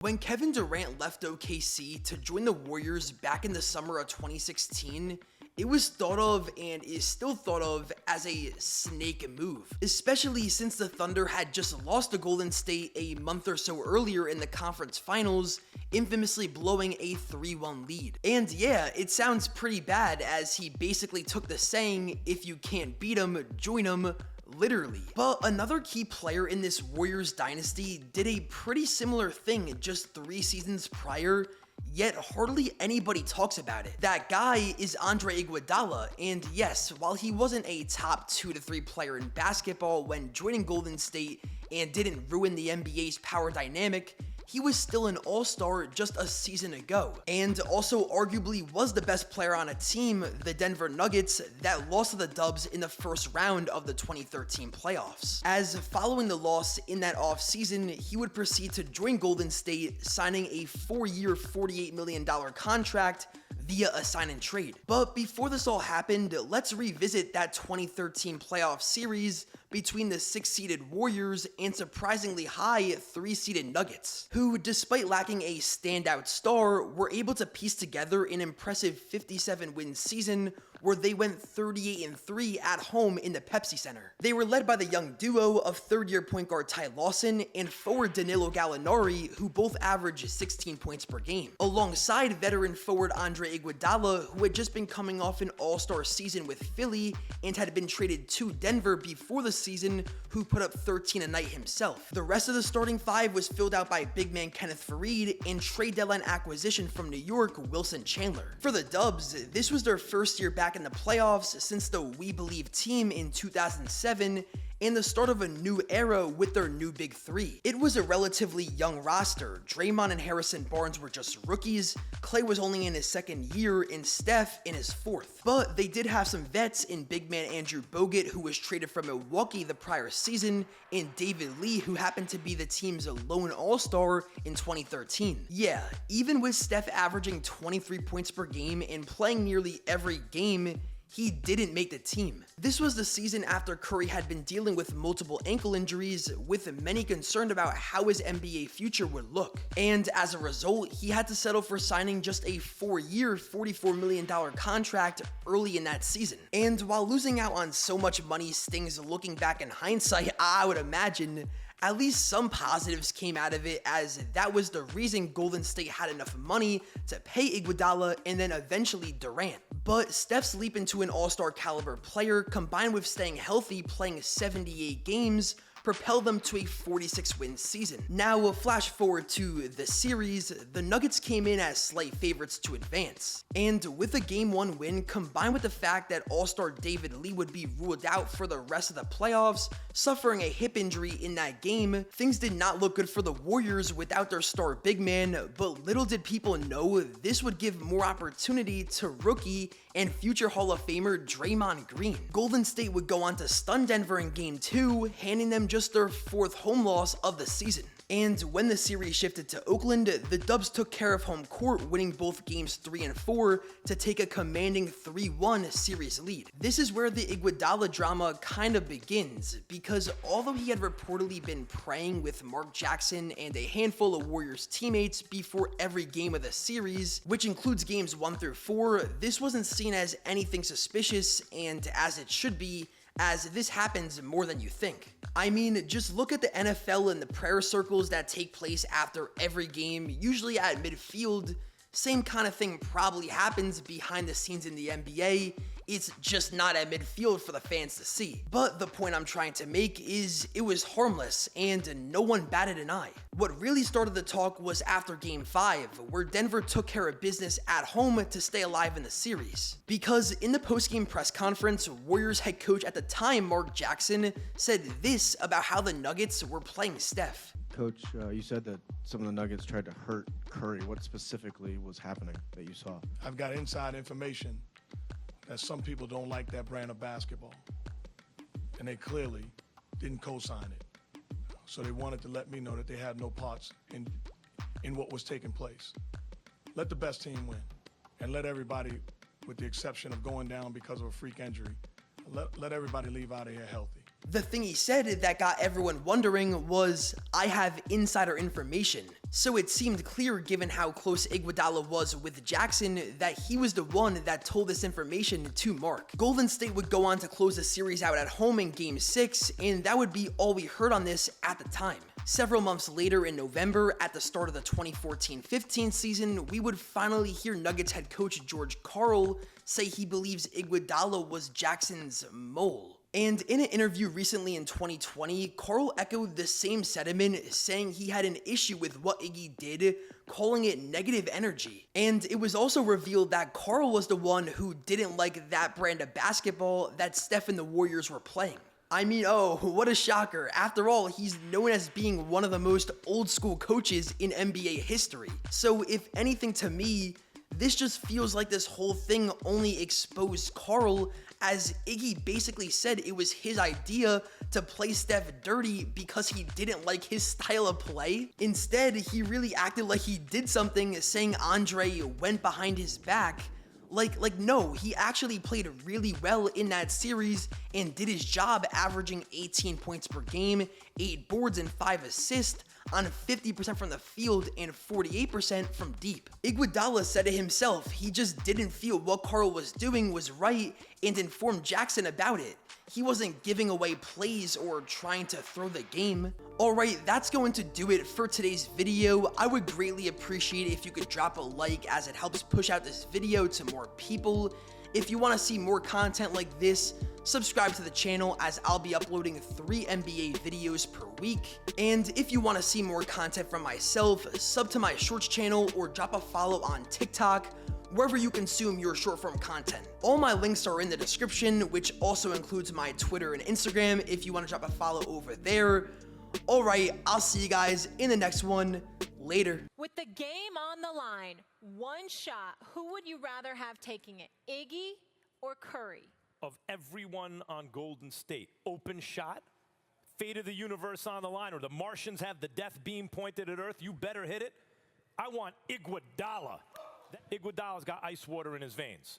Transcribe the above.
When Kevin Durant left OKC to join the Warriors back in the summer of 2016, it was thought of and is still thought of as a snake move, especially since the Thunder had just lost to Golden State a month or so earlier in the conference finals, infamously blowing a 3-1 lead. And yeah, it sounds pretty bad as he basically took the saying, if you can't beat him, join him, literally. But another key player in this Warriors dynasty did a pretty similar thing just 3 seasons prior, yet hardly anybody talks about it. That guy is Andre Iguodala, and yes, while he wasn't a top 2 to 3 player in basketball when joining Golden State and didn't ruin the NBA's power dynamic, he was still an all-star just a season ago, and also arguably was the best player on a team, the Denver Nuggets, that lost to the Dubs in the first round of the 2013 playoffs. As following the loss in that offseason, he would proceed to join Golden State, signing a 4-year, $48 million contract via a sign and trade. But before this all happened, let's revisit that 2013 playoff series between the 6-seeded Warriors and surprisingly high 3-seeded Nuggets, who, despite lacking a standout star, were able to piece together an impressive 57-win season where they went 38-3 at home in the Pepsi Center. They were led by the young duo of third-year point guard Ty Lawson and forward Danilo Gallinari, who both averaged 16 points per game, alongside veteran forward Andre Iguodala, who had just been coming off an all-star season with Philly and had been traded to Denver before the season, who put up 13 a night himself. The rest of the starting 5 was filled out by big man Kenneth Faried and trade deadline acquisition from New York, Wilson Chandler. For the Dubs, this was their first year back in the playoffs since the We Believe team in 2007 and the start of a new era with their new big 3. It was a relatively young roster. Draymond and Harrison Barnes were just rookies, Klay was only in his 2nd year, and Steph in his 4th. But they did have some vets in big man Andrew Bogut, who was traded from Milwaukee the prior season, and David Lee, who happened to be the team's lone all-star in 2013. Yeah, even with Steph averaging 23 points per game and playing nearly every game, he didn't make the team. This was the season after Curry had been dealing with multiple ankle injuries, with many concerned about how his NBA future would look. And as a result, he had to settle for signing just a 4-year, $44 million contract early in that season. And while losing out on so much money stings looking back in hindsight, I would imagine at least some positives came out of it, as that was the reason Golden State had enough money to pay Iguodala and then eventually Durant. But Steph's leap into an all-star caliber player, combined with staying healthy, playing 78 games, propelled them to a 46-win season. Now, we'll flash forward to the series. The Nuggets came in as slight favorites to advance. And with a Game 1 win, combined with the fact that All-Star David Lee would be ruled out for the rest of the playoffs, suffering a hip injury in that game, things did not look good for the Warriors without their star big man, but little did people know this would give more opportunity to rookie and future Hall of Famer Draymond Green. Golden State would go on to stun Denver in Game 2, handing them just their 4th home loss of the season. And when the series shifted to Oakland, the Dubs took care of home court, winning both games 3 and 4 to take a commanding 3-1 series lead. This is where the Iguodala drama kind of begins, because although he had reportedly been praying with Mark Jackson and a handful of Warriors teammates before every game of the series, which includes games 1 through 4, this wasn't seen as anything suspicious, and as it should be, as this happens more than you think. I mean, just look at the NFL and the prayer circles that take place after every game, usually at midfield. Same kind of thing probably happens behind the scenes in the NBA. It's just not at midfield for the fans to see. But the point I'm trying to make is it was harmless and no one batted an eye. What really started the talk was after Game 5, where Denver took care of business at home to stay alive in the series. Because in the post-game press conference, Warriors head coach at the time, Mark Jackson, said this about how the Nuggets were playing Steph. Coach, you said that some of the Nuggets tried to hurt Curry. What specifically was happening that you saw? I've got inside information that some people don't like that brand of basketball, and they clearly didn't co-sign it. So they wanted to let me know that they had no parts in what was taking place. Let the best team win, and let everybody, with the exception of going down because of a freak injury, let everybody leave out of here healthy. The thing he said that got everyone wondering was, "I have insider information." So it seemed clear, given how close Iguodala was with Jackson, that he was the one that told this information to Mark. Golden State would go on to close the series out at home in Game 6, and that would be all we heard on this at the time. Several months later in November, at the start of the 2014-15 season, we would finally hear Nuggets head coach George Karl say he believes Iguodala was Jackson's mole. And in an interview recently in 2020, Karl echoed the same sentiment, saying he had an issue with what Iggy did, calling it negative energy. And it was also revealed that Karl was the one who didn't like that brand of basketball that Steph and the Warriors were playing. I mean, oh, what a shocker. After all, he's known as being one of the most old school coaches in NBA history. So if anything, to me, this just feels like this whole thing only exposed Karl, as Iggy basically said it was his idea to play Steph dirty because he didn't like his style of play. Instead, he really acted like he did something, saying Andre went behind his back. Like no, he actually played really well in that series and did his job, averaging 18 points per game, 8 boards and 5 assists, on 50% from the field and 48% from deep. Iguodala said it himself, he just didn't feel what Karl was doing was right and informed Jackson about it. He wasn't giving away plays or trying to throw the game. Alright, that's going to do it for today's video. I would greatly appreciate it if you could drop a like, as it helps push out this video to more people. If you want to see more content like this, subscribe to the channel, as I'll be uploading 3 NBA videos per week. And if you want to see more content from myself, sub to my shorts channel or drop a follow on TikTok, wherever you consume your short form content. All my links are in the description, which also includes my Twitter and Instagram if you want to drop a follow over there. Alright, I'll see you guys in the next one. Later. With the game on the line, one shot, who would you rather have taking it, Iggy or Curry? Of everyone on Golden State, open shot, fate of the universe on the line, or the Martians have the death beam pointed at Earth, you better hit it. I want Iguodala. Iguodala's got ice water in his veins.